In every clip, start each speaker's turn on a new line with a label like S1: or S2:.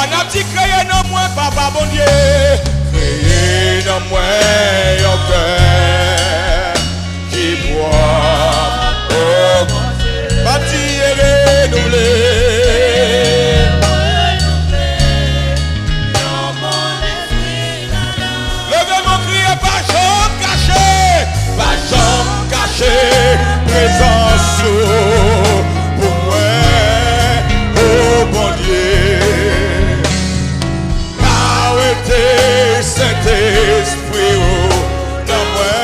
S1: n'a dit créé dans moi, papa bon Dieu. Créé dans moi un cœur qui boit. Oh, bâti et renouvelé. Levez mon cri et pas jambe cachée. Pas jambe cachée. Présence pour moi. Oh bon Dieu. Arrêtez cet esprit dans moi.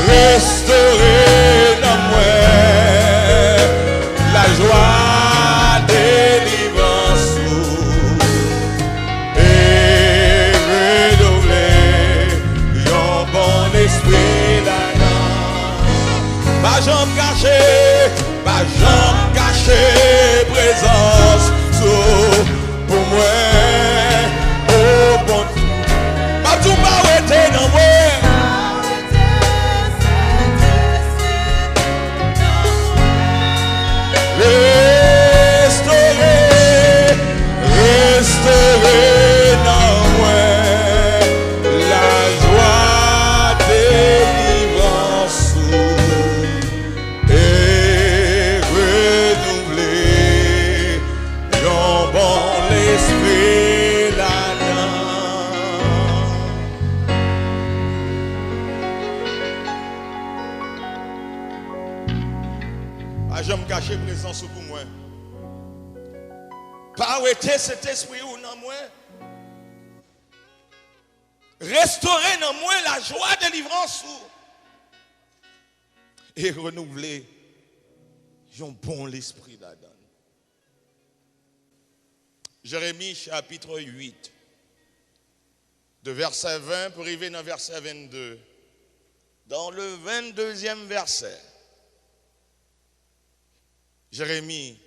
S1: Restaurer dans moi la joie délivrance et renouveler yon bon esprit là-dedans. Pas jambe cachée, pas jambe cachée, présence pour moi. Oh bon, pas tout arrêter dans moi. Restaurer dans moi la joie délivrance et renouveler yon bon l'esprit là-dedans. Ah, je me cache présence pour moi. Pas arrêter cet esprit ou dans moi. Restaurer dans moi la joie de délivrance et renouveler un bon l'esprit là-dedans. Jérémie chapitre 8, de verset 20 pour arriver dans verset 22. Dans le 22e verset, Jérémie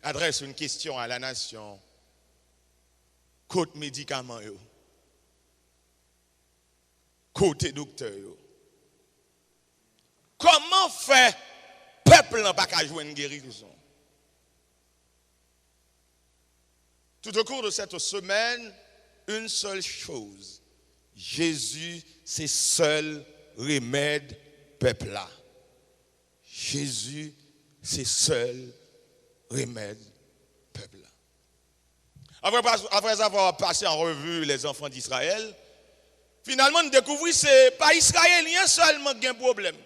S1: adresse une question à la nation. Côté médicaments, côté docteur. Comment faire peuple n'a pas qu'à jouer une guérison? Tout au cours de cette semaine, une seule chose. Jésus, c'est seul remède peuple là. Jésus, c'est seul remède peuple là. Après avoir passé en revue les enfants d'Israël, finalement nous découvrons que ce n'est pas Israélien seulement qui a un problème.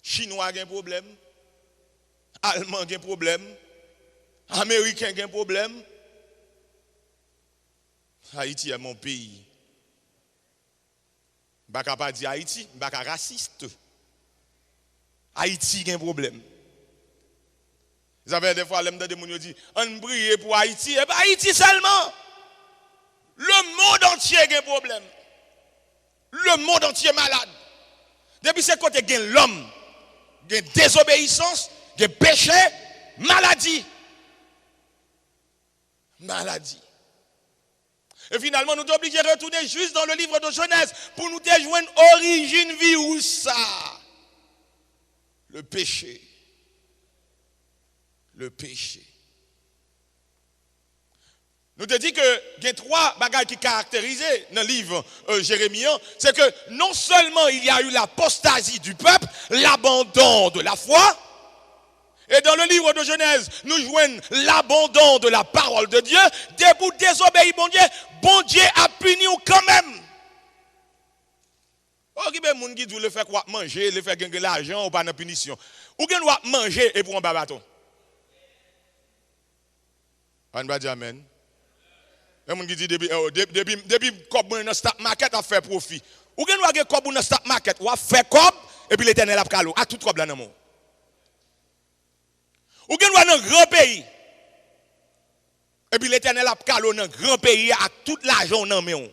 S1: Chinois qui a un problème, Allemand qui a un problème, Américain qui a un problème. Haïti est mon pays. Je ne vais pas dire Haïti, je ne vais pas raciste. Haïti a un problème. Vous avez des fois, les gens disent, on brille pour Haïti. Et bien Haïti seulement. Le monde entier a un problème. Le monde entier est malade. Depuis ce côté, il y a l'homme, il y a désobéissance, il y a péché, maladie. Maladie. Et finalement, nous sommes obligés de retourner juste dans le livre de Genèse pour nous déjoindre origine virus ça. Le péché. Le péché. Nous te dit que il y a trois bagages qui caractérisent dans le livre Jérémie, c'est que non seulement il y a eu l'apostasie du peuple, l'abandon de la foi, et dans le livre de Genèse, nous joignons l'abandon de la parole de Dieu, debout désobéir bon Dieu a puni quand même. Oh, qui est moun qui dit le fait quoi manger, le fait gagner l'argent ou pas de punition. Ou qui doit manger et pour un babaton. On va dire amen. Les gens qui disent depuis comme dans stock market a fait profit. Ou gen ou comme dans stock market ou a fait comme et puis l'Éternel a calo à tout comme là dans monde. Ou gen ou dans grand pays. Et puis l'Éternel a calo dans grand pays à tout l'argent dans main.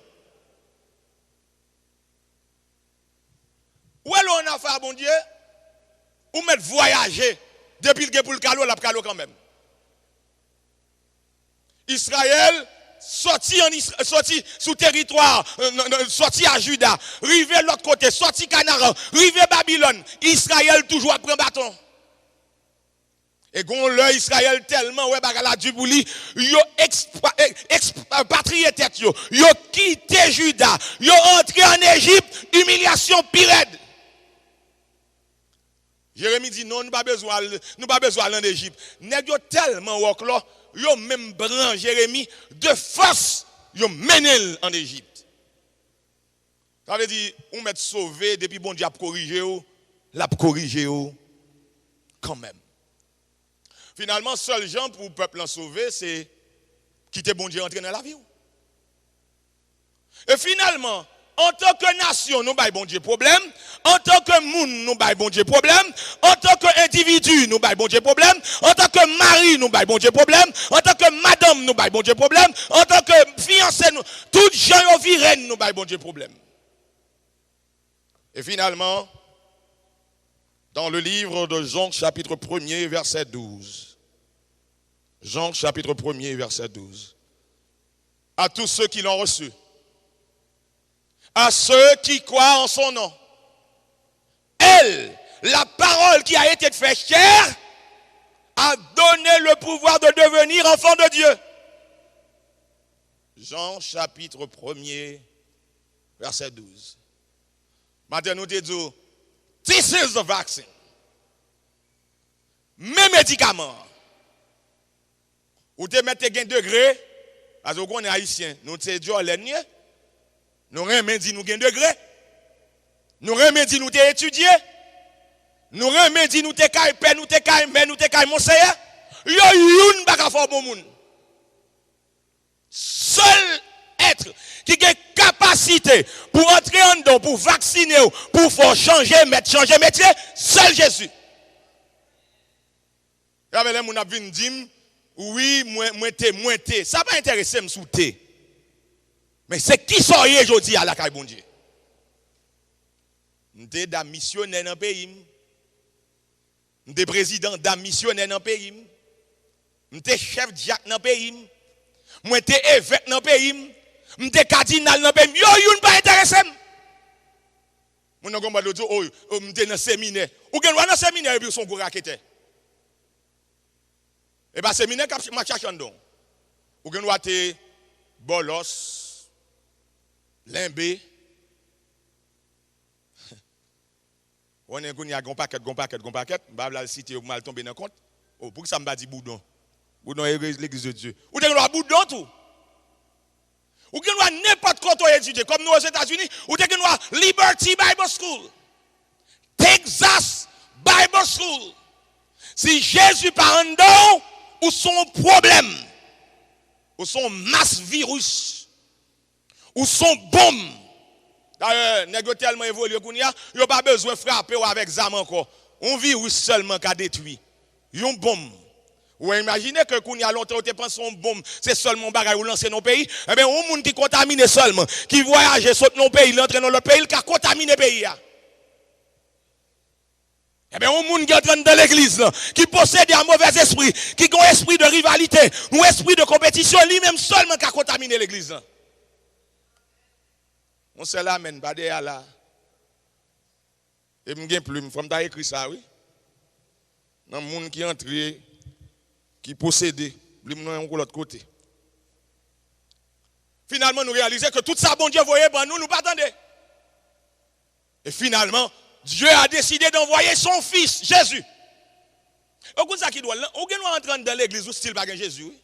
S1: Où est-ce qu'on a fait bon Dieu? Ou mettre voyager depuis le pour le calo, la calo quand même. Israël sorti sous territoire, sorti à Juda, rivé l'autre côté, sorti Canaan, rivé Babylone, Israël toujours après bâton. Et quand l'œil Israël tellement ouais bagala du bouli, yo expatrié tête yo quitté Juda, yo entré en Égypte, humiliation pire. Jérémie dit non, nous pas besoin en Égypte. Nèg yo tellement wok là, yo même bran Jérémie de force, yo mené en Égypte. Ça veut dire on met sauvé depuis bon Dieu a corrigé ou, l'a corrigé ou quand même. Finalement, seul gens pour le peuple en sauver, c'est quitter bon Dieu entrer dans la vie. Et finalement, en tant que nation, nous avons bon Dieu problème. En tant que monde, nous avons bon Dieu problème. En tant qu'individu, nous avons bon Dieu problème. En tant que mari, nous avons bon Dieu problème. En tant que madame, nous avons bon Dieu problème. En tant que fiancé, tous les gens qui vivent, nous avons bon Dieu problème. Et finalement, dans le livre de Jean, chapitre 1er, verset 12. Jean, chapitre 1er, verset 12. À tous ceux qui l'ont reçu, à ceux qui croient en son nom, elle, la parole qui a été faite chair, a donné le pouvoir de devenir enfant de Dieu. Jean, chapitre 1er, verset 12. Maintenant, nous te disons, this is the vaccine. Mes médicaments. Ou te mettez un degré, parce qu'on est haïtien, nous te disons, nous remettons dit nous gain degré. Nous remettons dit nous t'es étudié. Nous remettons dit nous t'es caille père, nous t'es caille mère, nous t'es caille conseiller. Yo youn baka fort bon moun. Seul être qui a capacité pour entrer en dedans, pour vacciner, pour faire changer métier, seul Jésus. Y avait les moun a vinn dim, oui, moi t'es, ça va intéresser me sous t'es. Mais c'est qui soyez aujourd'hui à la caille bon Dieu. M'te da missionnaire dans pays. M'te président da missionnaire dans pays. M'te chef diacre dans pays. M'te évêque dans pays. M'te cardinal dans pays. Yo yon pas intéressé. Mon nan gomba do oh m'te dans séminaire. Ou gen dans séminaire et puis son gros raquette. Et ben séminaire cap ma chachandon. Ou gen wa te bolos Limbé. On est un gon paquet, m'ba la cité ou mal tomber dans compte. Oh, pour que ça m'ba dit boudon. Boudon est l'église de Dieu. Ou t'es droit boudon tout. Ou t'es droit n'importe quoi toi étudier comme nous aux États-Unis, ou t'es droit Liberty Bible School. Texas Bible School. Si Jésus par en dedans, ou son problème, ou son masse virus, ou son bombe. D'ailleurs, nèg tellement évolué qu'on y a, il pas besoin de frapper avec zam encore. On virus seulement qui a détruit. Une bombe. Ou imaginez que qu'on y a longtemps on pense son bombe, c'est seulement bagay ou lancer dans pays. Eh bien, un monde qui contamine seulement, qui voyage saute dans pays, l'entre dans l'autre pays, qui a contaminé pays là. Eh bien, un monde qui entre dans l'église là, qui possède un mauvais esprit, qui a un esprit de rivalité, ou esprit de compétition, lui-même seulement qui a contaminé l'église là. On se l'amène, pas de là. Et m'gen plus, m'fam ta écrit ça, oui. Dans le monde qui entre, qui possède, m'non de l'autre côté. Finalement, nous réalisons que tout ça, bon Dieu voyait, ben nous pas attendons. Et finalement, Dieu a décidé d'envoyer son fils, Jésus. Et vous ça qui doit, ou doit entrer dans l'église ou style pas Jésus, oui.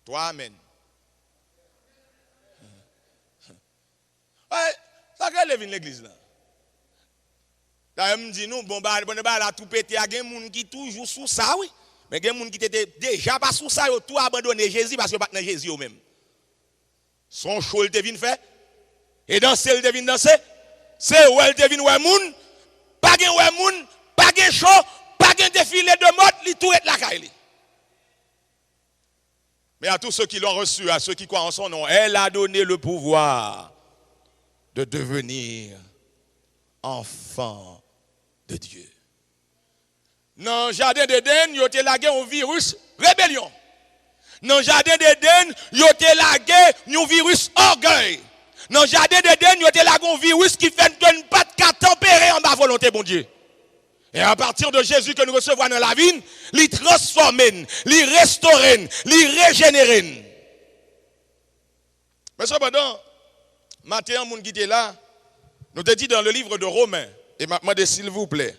S1: Toi, amen. Ça que lève l'église là. Là me dit nous bon bah la tout pété a gen moun qui toujours sous ça oui. Mais gen moun qui était déjà pas sous ça yo tout abandonné Jésus parce que pas dans Jésus eux même. Son show il te vinn faire et danser il te vinn danser. C'est où elle te vinn ouais moun, pas gen ouais moun, pas gen show, pas gen défilé de mode, li tout est la caille. Mais à tous ceux qui l'ont reçu, à ceux qui croient en son nom, elle a donné le pouvoir de devenir enfant de Dieu. Dans le jardin d'Éden, il y a lagué un virus rébellion. Dans le jardin d'Éden, il y a lagué un virus orgueil. Dans le jardin d'Éden, il y a lagué un virus qui fait que ne pas tempérer en ma volonté, bon Dieu. Et à partir de Jésus que nous recevons dans la vie, il transforme, il restaure, il régénère. Mais cependant, matin, mon qui était là, nous te dit dans le livre de Romains, et maintenant, s'il vous plaît,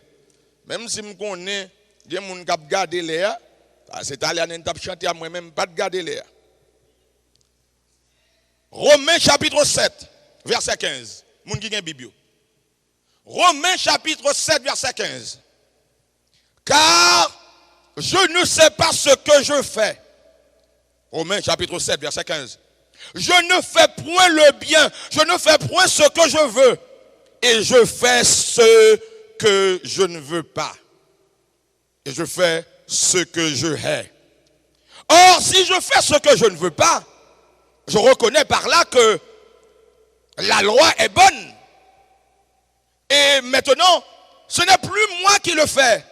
S1: même si je connais, il y a des gens qui ont gardé l'air, c'est italien, qui ont chanté à moi-même, pas de garder l'air. Romains chapitre 7, verset 15. Moun qui a une Bible. Romains chapitre 7, verset 15. Car je ne sais pas ce que je fais. Romains chapitre 7, verset 15. Je ne fais point le bien, je ne fais point ce que je veux, et je fais ce que je ne veux pas. Et je fais ce que je hais. Or, si je fais ce que je ne veux pas, je reconnais par là que la loi est bonne. Et maintenant, ce n'est plus moi qui le fais,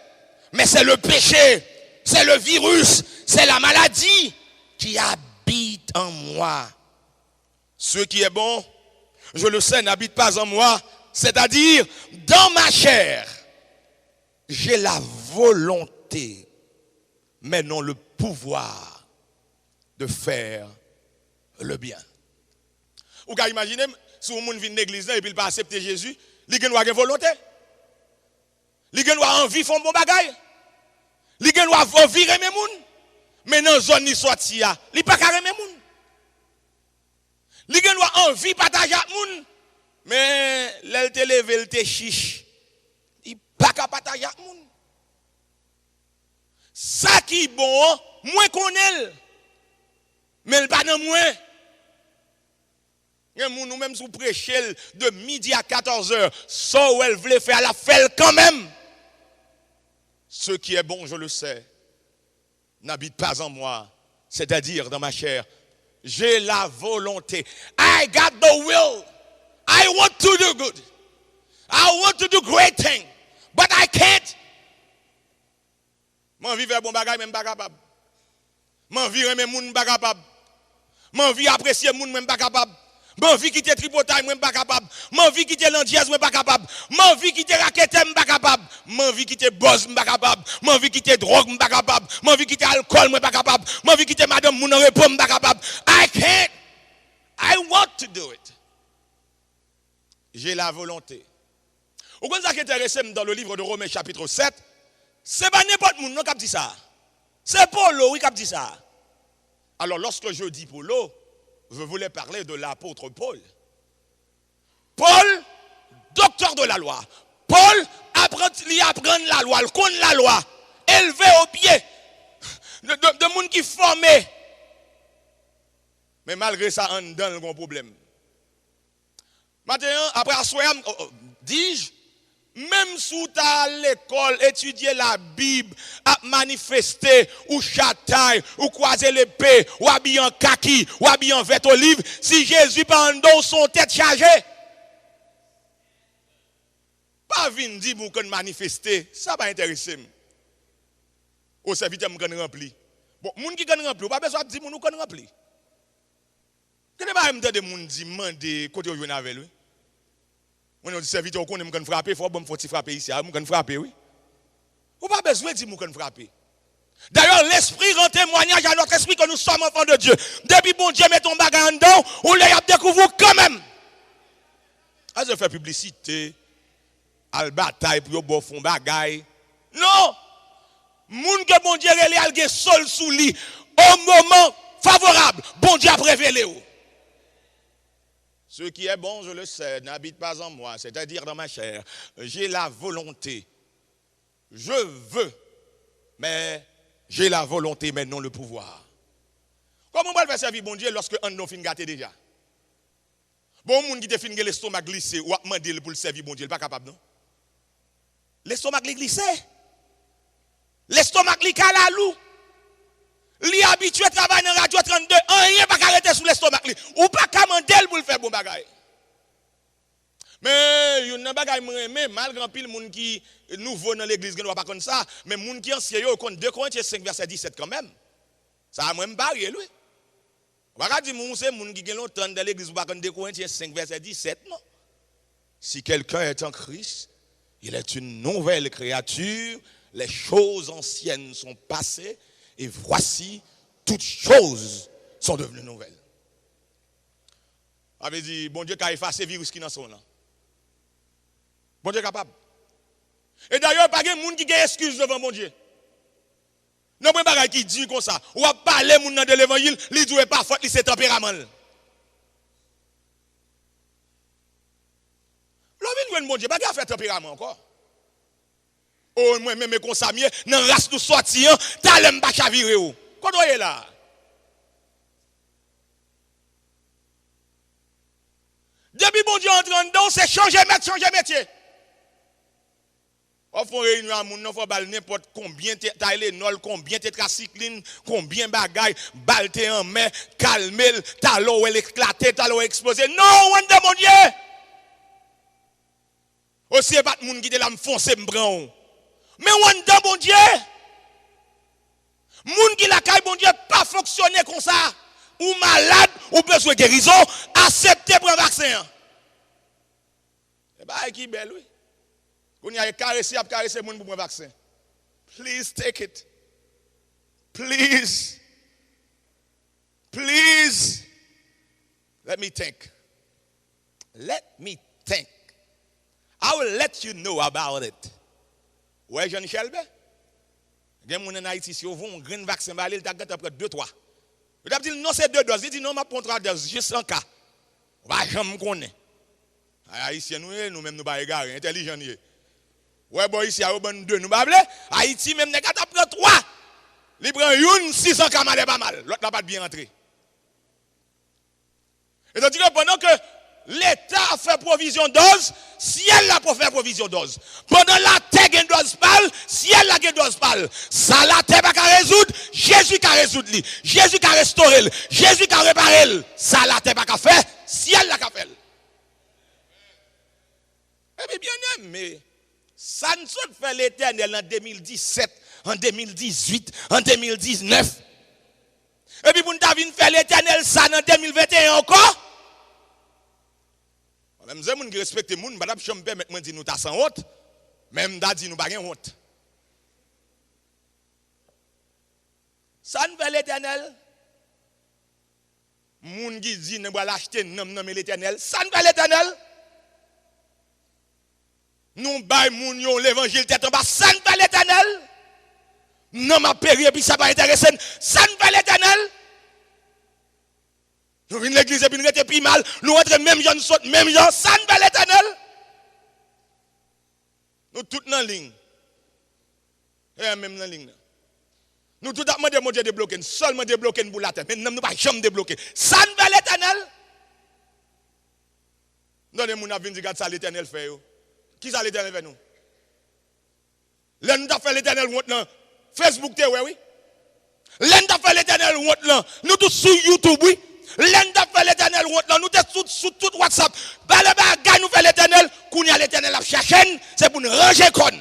S1: mais c'est le péché, c'est le virus, c'est la maladie qui habite en moi. Ce qui est bon, je le sais, n'habite pas en moi, c'est-à-dire dans ma chair. J'ai la volonté, mais non le pouvoir de faire le bien. Vous pouvez imaginer, si vous vient dans l'église et puis il pas accepter Jésus, il a une volonté. Il a envie de faire un bon bagage. Il a envie de remettre les gens. Mais dans la zone qui sorti, il n'a pas de remettre les gens. Il a envie de partager avec les gens. Mais l'elle te lève, elle te chiche. Il n'a pas de partager avec les gens. Ça qui est bon, moins qu'on est. Mais il pas dans moins. Nous même sous prêcher de midi à 14h, ça où elle voulait faire, la fait quand même. Ce qui est bon, je le sais, n'habite pas en moi, c'est-à-dire dans ma chair. J'ai la volonté. I got the will. I want to do good. I want to do great things. But I can't. M'en vivre bon bagage, même pas capable. M'en vivre même moun pas capable. M'en vivre apprécier moun même pas capable. M'en vie quitter tripotaille, moi pas capable. M'en vie quitter l'andiaz, moi pas capable. M'en vie quitter raquette, moi pas capable. M'en vie quitter boss, moi pas capable. M'en vie quitter drogue, moi pas capable. M'en vie quitter alcool, moi pas capable. M'en vie quitter madame moun en repos, moi pas capable. I can't. I want to do it. J'ai la volonté. Vous comprenez ça qui est intéressant dans le livre de Romains chapitre 7, c'est pas n'importe moun qui dit ça. C'est Paulo oui, qui dit ça. Alors lorsque je dis Paulo, je voulais parler de l'apôtre Paul. Paul, docteur de la loi. Paul, apprend la loi, il connaît la loi. Élevé au pied de monde qui formé. Mais malgré ça, on donne un problème. Maintenant, après Assoyam, dis-je, même si tu as à l'école, étudier la Bible, à manifester, ou chataille, ou croiser l'épée, ou habiller en kaki, ou habiller en vêt olive, si Jésus pendant son tête chargée, pas venir dire pour qu'on manifester, ça va intéresser. Au serviteur, qu'on rempli. Bon, moun qui qu'on rempli, pas besoin de dire moun qu'on rempli. Qu'est-ce que vous avez de moun dit, demander côté où vous avec lui? On dit serviteur, on connaît qu'on frapper, il faut frapper ici, on qu'on frapper, oui. Ou pas besoin de dire qu'on frapper. D'ailleurs, l'esprit rend témoignage à notre esprit que nous sommes enfants de Dieu. Depuis bon Dieu met ton bagage en dedans, on l'a découvert quand même. Ah, je fais publicité, à la bataille pour bon fond bagaille. Non! Moun que bon Dieu relève al sol sous lit au moment favorable, bon Dieu a révélé. Ce qui est bon, je le sais, n'habite pas en moi, c'est-à-dire dans ma chair. J'ai la volonté. Je veux, mais j'ai la volonté, mais non le pouvoir. Comment on va faire servir bon Dieu lorsque on n'a pas gâté déjà? Bon, moun qui te fin l'estomac glissé ou a demandé pour le servir bon Dieu, il n'est pas capable, non? L'estomac glissé. L'estomac li kalalou. Li habitué à travailler dans Radio 32, rien pas arrêter sous l'estomac li. Ou pas commandel pour le faire bon bagay. Mais yon nan bagay m'aimé malgré pile moun qui nouveau dans l'église ne pas comme ça, mais moun qui ancien yo compte 2 Corinthiens 5 verset 17 quand même. Ça moi me barrer lui. On va dire moun c'est moun qui gen longtemps dans l'église pas comme 2 Corinthiens 5 verset 17 non. Si quelqu'un est en Christ, Il est une nouvelle créature. Les choses anciennes sont passées. Et voici, toutes choses sont devenues nouvelles. On avait dit, bon Dieu, qui a effacé le virus qui est dans son là. Bon Dieu est capable. Et d'ailleurs, pas de monde qui a excuse devant mon Dieu. Non, pas qui dit comme ça. Ou à parler de l'évangile, il dit pas faute, c'est tempérament. L'homme bon Dieu, pas de faire tempérament encore. Oh, moi, même comme ça, dans la race nous sortir, t'as l'aime pas chavirer. Quand on est là? Depuis bon Dieu entre dedans, c'est changer métier. On fait réunion à moun, on fait bal n'importe combien Tylenol, combien tétracycline, combien bagaille, balte en main, calmer, talon éclaté, talon explosé. Non, on est mon Dieu. Aussi pas de moun qui te la me foncer me prend. Mais on est mon Dieu. Moun qui la caille bon Dieu pas fonctionner comme ça. Ou malade, ou besoin de guérison, acceptez pour un vaccin. Et bah qui belle oui. Qu'on y a caresser moun pour un vaccin. Please take it. Please. Please. Let me think. Let me think. I will let you know about it. Ouais, Jean-Michel B? Il y a des gens en Haïti, si vous avez un grand vaccin, il y a après 2-3. Vous avez dit non, c'est 2 doses. Il dit non, je prends 3 doses, juste en cas. On va jamais connaître. Haïtiens, nous-mêmes, nous pas égarés, intelligents. Ouais, bon, ici, à Oban 2, nous pas Haïti, même, nous avons 3. Il prend une, 600 camarades, pas mal. L'autre n'a pas bien entré. Et donc, pendant que l'État a fait provision dose, ciel a fait provision dose. Pendant la terre a une dose pâle, ciel a une dose pâle. Ça la terre pas résoudre, Jésus qui résoudre lui. Jésus qui restauré, Jésus qui réparé. Ça la terre pas fait, ciel l'a fait. Eh bien aimé, ça ne se fait l'Éternel en 2017, en 2018, en 2019. Et puis pour nous faire l'Éternel ça en 2021 encore. Même si nous respectons les gens, madame, je me permets de dire nous sommes sans honte. Même si nous n'avons pas honte. Ça ne fait l'Éternel. Les gens qui disent nous allons l'acheter, nous allons l'Éternel. Ça ne fait l'Éternel. Nous baillons l'évangile tête en bas. Ça ne fait l'Éternel. Non, ma péri, et puis ça va intéresser. Ça ne fait l'Éternel. Nous venons l'église et puis nous sommes plus mal. Nous rentrons même gens, même gens, ça ne va l'Éternel. Nous tous dans la ligne. Et même dans la ligne. Nous tous demandons mon Dieu débloquer. Seulement débloquer pour la terre. Mais nous ne pouvons pas jamais débloquer. Ça ne va l'Éternel. Non, les gens qui viennent dire ça l'Éternel fait. Qui ça l'Éternel fait nous? Là, nous avons fait l'Éternel maintenant. Facebook, oui. Là, nous avons fait l'Éternel maintenant. Nous tous sur YouTube, oui. L'enda fait l'Éternel, nous sommes sur tout WhatsApp. Nous fait l'Éternel, qu'on y a l'Éternel à chercher, c'est pour nous ranger con.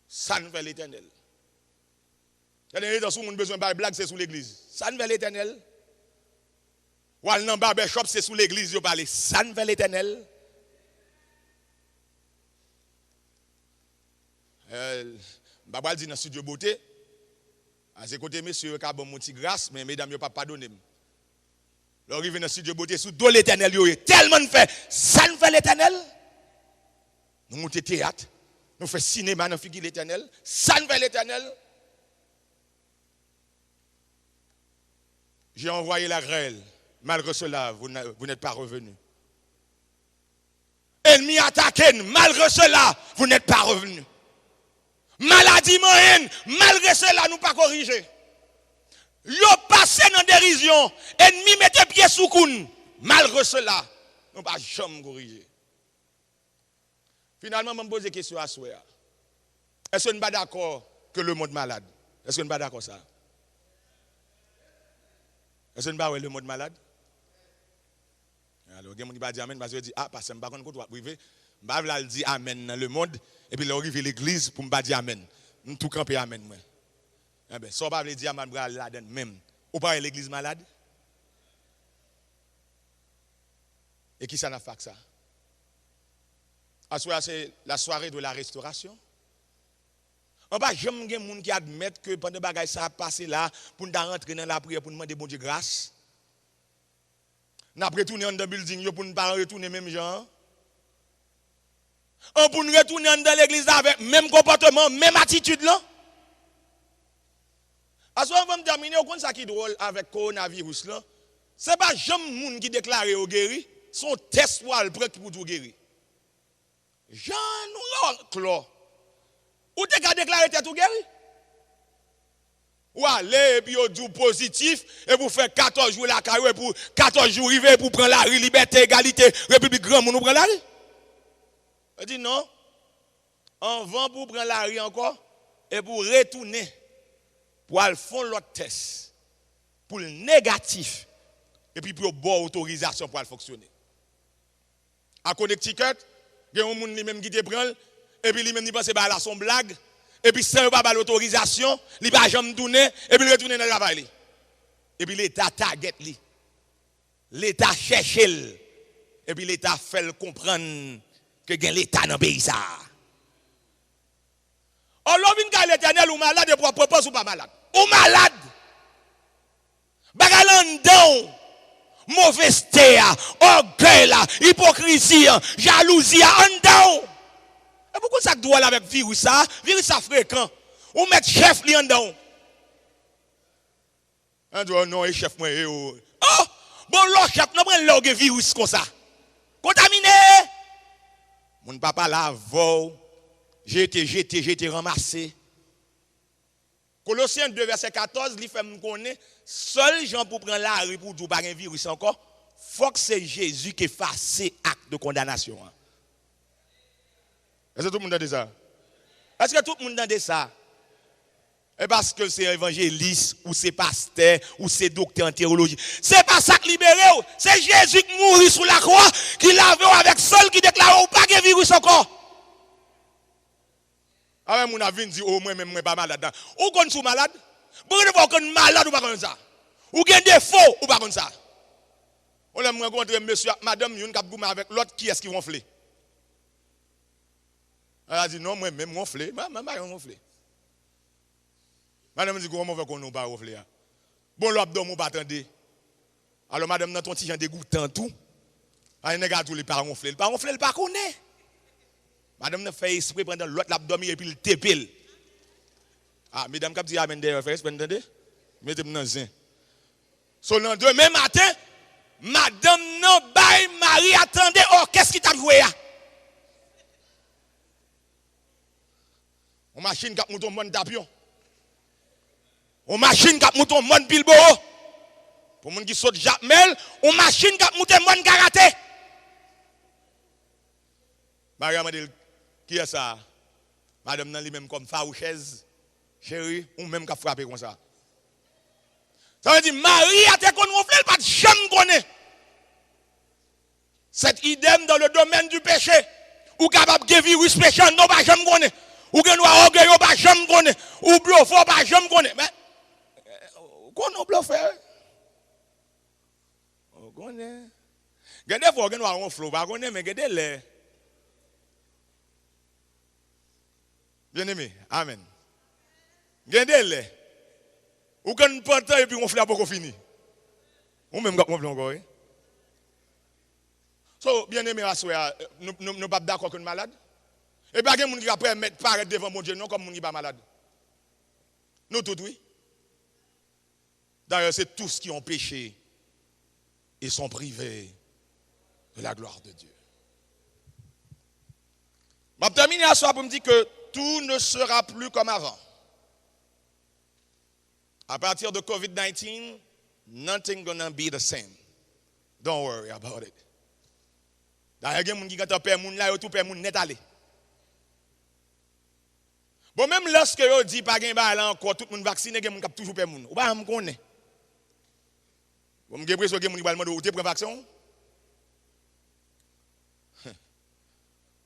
S1: Ça nous fait l'Éternel. Il y a des gens qui ont besoin de blague, c'est sous l'église. Ça nous fait l'Éternel. Ou dans le barbershop, c'est sous l'église, parle. Ça nous fait l'Éternel. Je vais dire dans le studio beauté. À ce côté, messieurs, il y a bon petit grâce, mais mesdames, il n'y a pas pardonné. Là, arrive dans le studio beauté, sous dos l'Éternel, il y a tellement fait. Ça nous fait l'Éternel. Nous montons théâtre, nous faisons cinéma, nous faisons l'Éternel. Ça nous fait l'Éternel. J'ai envoyé la grêle. Malgré cela, vous n'êtes pas revenu. Ennemi attaqué, malgré cela, vous n'êtes pas revenu. Maladie moyenne, malgré cela, nous pas corriger. Yo passé dans dérision, ennemi mettez pied sous coune, malgré cela, nous pas jamais corriger. Finalement, je me pose des questions à soi. Est-ce que nous ne sommes pas d'accord que le monde malade? Est-ce que nous ne sommes pas d'accord ça? Est-ce que nous ne sommes pas le monde malade? Alors, il y a des gens qui disent Amen, parce que je dis, ah, parce que je ne sais pas quand on privé. Je vais dire Amen dans le monde, et puis là, arrive l'église pour me dire Amen. Nous tout camper Amen. Eh bien, ça va dire Amen, là-dedans même. Ou pas l'église malade? Et qui ça n'a fait ça? c'est la soirée de la restauration. On va jamais des gens qui admettent que pendant que ça a passé là, pour nous rentrer dans la prière, pour nous demander bon Dieu grâce. Nous avons retourné dans le building pour ne pas retourner même gens. On pour nous retourner dans l'église avec même comportement, même attitude là. À ce moment, on va terminer, on ça qui est drôle avec le coronavirus là. Ce n'est pas jamais les gens qui déclarent au guéri, son test pour le prêtre pour tout guérir. Jean nous clos. Ou t'es qu'à déclarer tout guéri? Ou aller et puis au dit positif et vous faire 14 jours la carrière pour 14 jours arriver pour prendre la rue, liberté, égalité, République grand monde nous prend la rue. On dit non. On va pour prendre la rue encore et pour retourner pour aller faire l'autre test pour le négatif et puis pour bonne autorisation pour aller fonctionner. À Connecticut, il y a un monde lui-même qui te prend et puis lui-même il pense bah là son blague. Et puis, si pas pas l'autorisation, il va jamais tourner, et puis il retourne dans le travail. Et puis l'État target lui. L'État cherche lui. Et puis l'État fait le comprendre que l'État dans le pays ça. On l'a vu que l'Éternel ou malade et pour propose ou pas malade. Ou malade. Bagalandon. Mauvaise terre, orgueil, hypocrisie, jalousie, en down. Et pourquoi ça doit aller avec virus ça? Virus ça fréquent. Ou mettre chef li en dedans. On dit non, et chef moi. Oh, bon l'autre chef n'a pas le virus comme ça. Contaminé. Mon papa là, j'ai été ramassé. Colossiens 2 verset 14, il fait me connaître seul gens pour prendre la rue pour pas un virus encore. Faut que c'est Jésus qui fasse acte de condamnation. Est-ce que tout le monde entend ça? Est-ce que tout le monde entend ça? Et parce que c'est évangéliste, ou c'est pasteur, ou c'est docteur en théologie. C'est pas ça qui libère. C'est Jésus qui mourit sous la croix, qui lave avec seul qui déclare pas de virus encore. Ah ouais, mon avis dit, oh, moi, même, pas malade. Ou qu'on soit malade? Pourquoi ne pas qu'on malade ou pas comme ça? Ou qu'on défaut ou pas comme ça? On a rencontré monsieur, madame, yon kap gouma avec l'autre qui est-ce qui ronfle? Elle a dit non, moi même ronfler, maman ronfler. Madame dit comment on fait qu'on nous pas ronfler? Bon l'abdomen pas attendre. Alors madame dans ton petit gens dégoûtant tout. Ah nèg a tout les pas ronfler, il pas connaît. Madame n'a fait esprit prendre l'autre l'abdomen et puis le tépil. Ah mesdames cap dit amen derrière fait entendez? Mettez-moi dans zin. So le demain matin, madame non bail Marie attendez, oh qu'est-ce qui t'a joué là? On machine qui monte mon tapion. On machine qui monte mon Bilbo. Pour les gens qui sautent Jacmel, on machine qui monte mon karaté. Maria m'a dit, qui est ça? Madame nan li même comme faroucheuse, chérie, ou même qui frappé comme ça. Ça veut dire, Marie a été gonflée, pas de jamais connaît. C'est idem dans le domaine du péché. Ou capable de virus péché, non pas jamais connaît. Ou que nous orgueil ou pas jamais connaît. Ou bluff ou pas jamais connaît. Mais qu'on bluffer. On connaît. Gade fois que nous avons flow pas connaît mais gade les. Bien-aimé, amen. Gade les. Ou que nous partons et puis on fait pas fini. Ou même quand on fait encore. So bien-aimé nous pas d'accord que nous malade. Et pas quelqu'un qui va permettre de paraître devant mon Dieu, non comme mon qui pas malade. Nous tous, oui. D'ailleurs, c'est tous qui ont péché et sont privés de la gloire de Dieu. Je vais terminer à soir pour me dire que tout ne sera plus comme avant. À partir de COVID-19, nothing gonna be the same. Don't worry about it. D'ailleurs, il y a des gens qui ont peur moun là, tout peur moun net aller. Bon, même lorsque on dit pas gen ba là encore tout le monde vacciné, gen moun k'ap toujours peur moun. Ou pas me connaît. Bon, m'gè presque gen moun qui va demander ou te prend vaccin.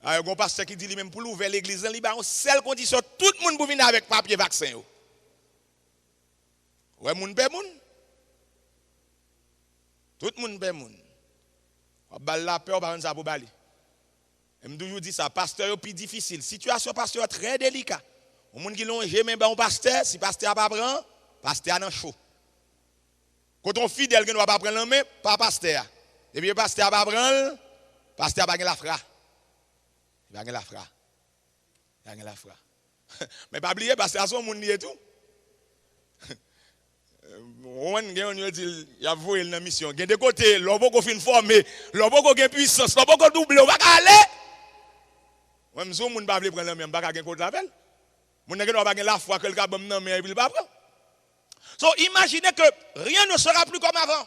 S1: Ah, gon pasteur qui dit lui même pour l'ouvrir l'église, il ba une seule condition tout le monde pour venir avec papier vaccin yo. Ouais, moun peur moun. Tout le monde peur moun. Bal la peur par ça pour bali. Je me toujours dit ça, pasteur est plus difficile. Situation pasteur très délicat. Au monde qui longe mais bon pasteur, si pasteur pas prend, pasteur dans chaud. Quand on fidèle qui ne va pas prendre la main, pas pasteur. Et puis pasteur pas prendre, pasteur pas la fra. Il va la fra. Il va la fra. Mais pas oublier pasteur à son monde et tout. On dit il y a volé dans la mission. Il y a des côtés, l'on peut fin former, l'on peut gagner puissance, l'on peut doubler, on va aller. Même si on ne peut pas prendre la main, on va gagner contre l'appel. On ne peut pas gagner la foi que le gars va me mais il va pas prendre. So, imaginez que rien ne sera plus comme avant.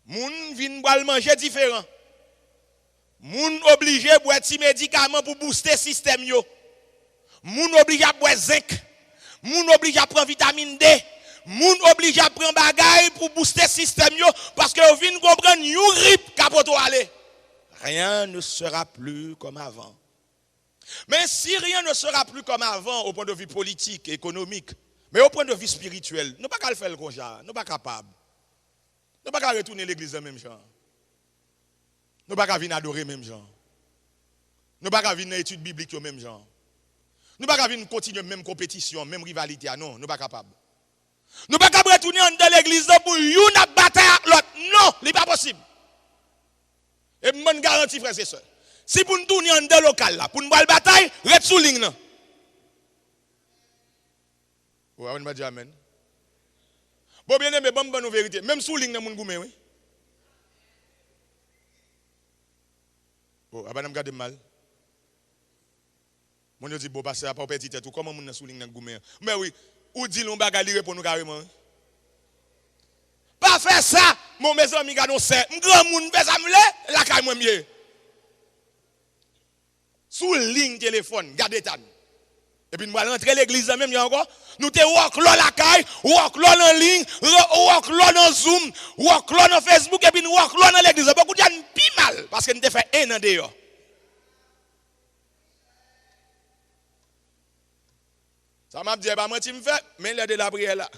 S1: Moun vin boire manger différent. Moun obligé de boire des médicaments pour booster le système yo. Moun obligé à boire zinc. Moun obligé à prendre vitamine D. Moun obligé à prendre bagaille pour booster le système yo parce que vous vin comprendre you grip capoto aller. Rien ne sera plus comme avant. Mais si rien ne sera plus comme avant au point de vue politique, économique, mais au point de vue spirituel, nous ne pouvons pas le faire comme ça, nous ne sommes pas capables. Nous ne pouvons pas retourner à l'église de même genre. Nous ne pouvons pas venir adorer même genre. Nous ne pouvons pas venir à l'étude biblique de même genre. Nous ne pouvons pas venir continuer même compétition, même rivalité. Non, nous ne sommes pas capables. Nous ne pouvons pas retourner dans l'église pour une bataille avec l'autre. Non, ce n'est pas possible. Et je me garantis, frères et sœurs, si pour nous tourner dans le local, pour nous faire la bataille, reste sous ligne. Oui, on va dire amen. Bon, bien aimé, bonne vérité. Même sous ligne, nous goumé, oui. Bon, on va regarder mal. Mon Dieu dit, bon, parce que pas petit tout, comment nous sous ligne, nous goumé. Mais oui, ou dit l'on bagarre pour nous carrément. Pas faire ça, mon mes amis, nous c'est. Grand monde, fait ça, la caille, moi, mieux. Sous ligne téléphone, gardez ta. Et puis nous allons rentrer l'église même encore. Nous te walk là la caille, walk là en ligne, walk là dans Zoom, walk là dans Facebook et puis nous walk là dans l'église. Beaucoup de gens pis mal parce que nous te fait un an dehors. Ça m'a dit pas moi tu me fais mais l'air de la prière là.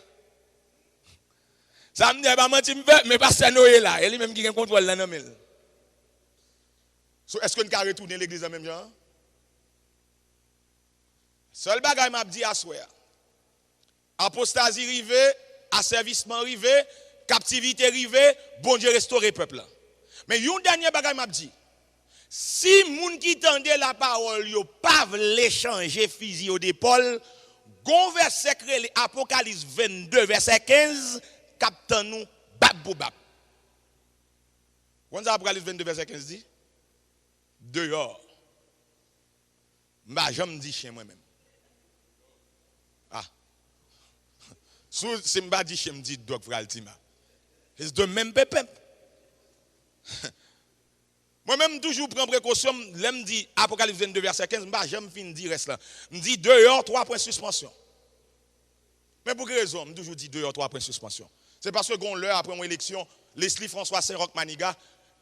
S1: Ça me dit pas moi tu me fais mais pasteur Noé là, et lui même qui a contrôle là dans mel. So, est-ce que nous allons retourner l'église en même genre? Seul bagay m'a dit à souhait. Apostasie rivé, asservissement rivé, captivité rivé, bon Dieu restaurer peuple. Mais un dernier bagay m'a dit. Si moun qui tendait la parole yo pas l'échanger fusil d'épaule, gon verset créé Apocalypse 22 verset 15 captant nous bab pou bab. Quand ça Apocalypse 22 verset 15 dit dehors. M'a jamais dit chez moi-même. Ah. Si m'a dit chez me dit dog fraltima. C'est de même pépé. Moi-même toujours prends précaution, l'aime dit Apocalypse 22 verset 15, m'a jamais fin dire reste là. Me dit dehors 3 points suspension. Mais pour quelle raison? Me toujours dit dehors 3 points suspension. C'est parce que gon l'heure après mon élection, Leslie François Saint-Roch Maniga,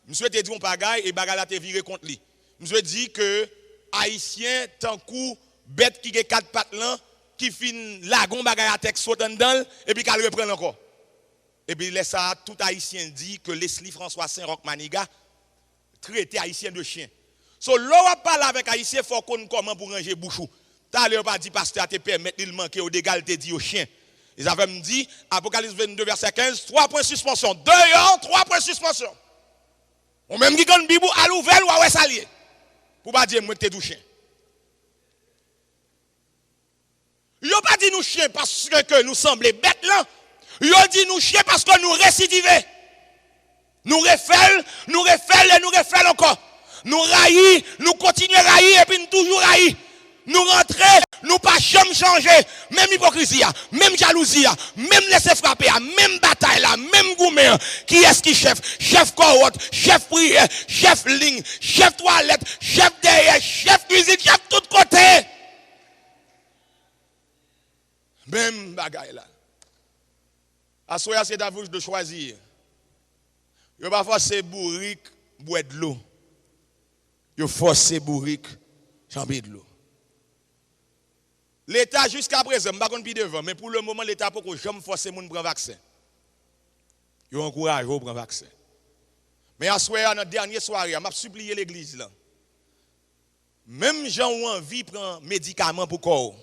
S1: monsieur te dit on bagaille et bagaille la te viré contre lui. Monsieur dit que haïtien tant coup bête qui a 4 pattes là qui fin lagon bagaille à texte sautant dedans et puis qu'elle reprend encore. Et puis laisse ça tout haïtien dit que Leslie François Saint-Roch Maniga traité haïtien de chien. So l'on parle avec haïtien faut qu'on comment pour ranger bouchou. T'as l'air pas dit pasteur te permettre il manquer au dégal te dit au chien. Ils avaient me dit Apocalypse 22 verset 15 3 points suspension. Dehors 3 points suspension. On même qui gagne bibou à l'ouvert ou à ouais salier. Pour pas dire moi te du chien. Yo pas dit nous chien parce que nous semblons bêtes là. Yo dit nous chien parce que nous récidivons. Nous refait et nous refait encore. Nous raillis, nous continuons à raillir et puis nous toujours raillis. Nous rentrons, nous pas jamais changer. Même hypocrisie, même jalousie, même laisser frapper, même bataille, même gourmet. Qui est-ce qui chef? Chef carotte, chef prière, chef ligne, chef toilette, chef derrière, chef cuisine, chef tout côté. Même bagaille là. À soi, c'est à vous de choisir. Vous pas forcer bourrique, boire de l'eau. Vous forcer bourrique, chamber de l'eau. L'État jusqu'à présent, je ne sais pas devant, mais pour le moment, l'État n'a pas jamais forcé les gens à prendre vaccin. Ils encouragent à prendre vaccin. Mais à soir, dans la dernière soirée, je supplié l'église là. Même gens ont envie de prendre médicaments pour corps.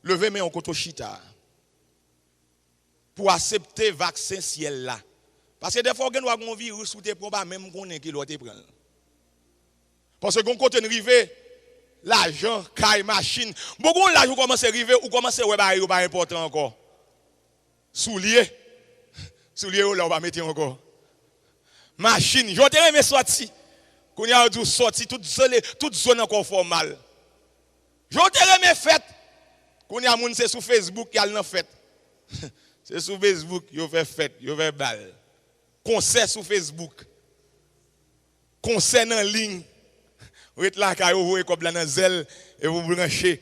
S1: Levez mes en koto chita. Pour accepter vaccin ciel là. Parce que des fois, on a un virus ou te prend pas même qu'on est qui l'autre prend. Parce que quand on est arrivé, l'argent, caille, machine, beaucoup l'argent commence à arriver ou commence à ouais pas important encore. Soulier là on va mettre encore. Machine, j'entends mes sorties. Qu'on y a dû sortir toute zone encore formal. J'entends mes fêtes. Qu'on y a moun c'est sur Facebook qui a dans fête. C'est sur Facebook, yo fait fête, yo fait balle. Concert sur Facebook. Concert en ligne. Vous êtes là kayo vous comme là dans zèle et vous branchez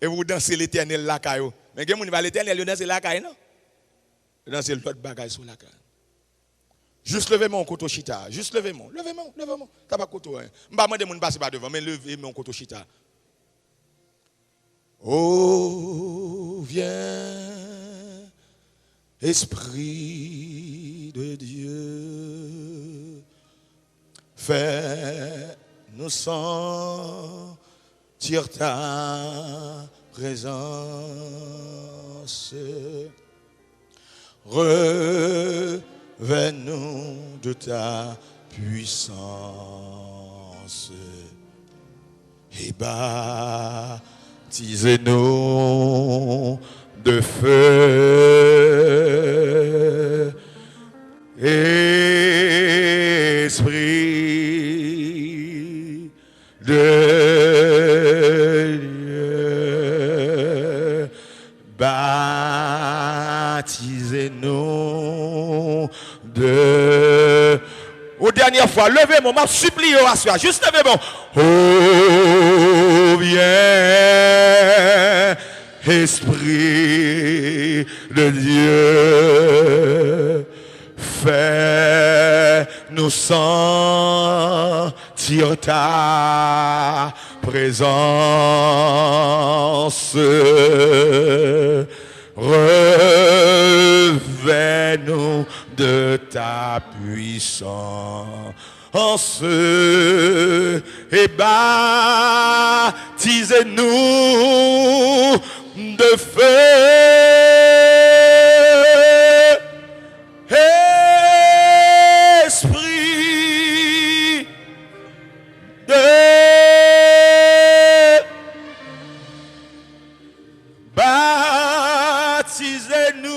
S1: et vous dansez l'éternel là kayo. Mais gen moun va l'éternel yo danser là kayo non? Danser l'autre bagaille sur la kayo. Juste levez mon koto chita, juste levez mon. T'as pas koto hein. M'pa demander moun passer par devant mais levez mon koto chita. Oh viens Esprit de Dieu, fais-nous sentir ta présence. Revêt-nous de ta puissance et baptisez-nous de feu, Esprit de Dieu, baptisez-nous de... Aux dernières fois, levez-moi, m'a supplié à soi, juste levez-moi. Oh, viens, Esprit de Dieu, fais-nous sentir ta présence. Revêt-nous de ta puissance et baptisez-nous de feu, Esprit de baptisez-nous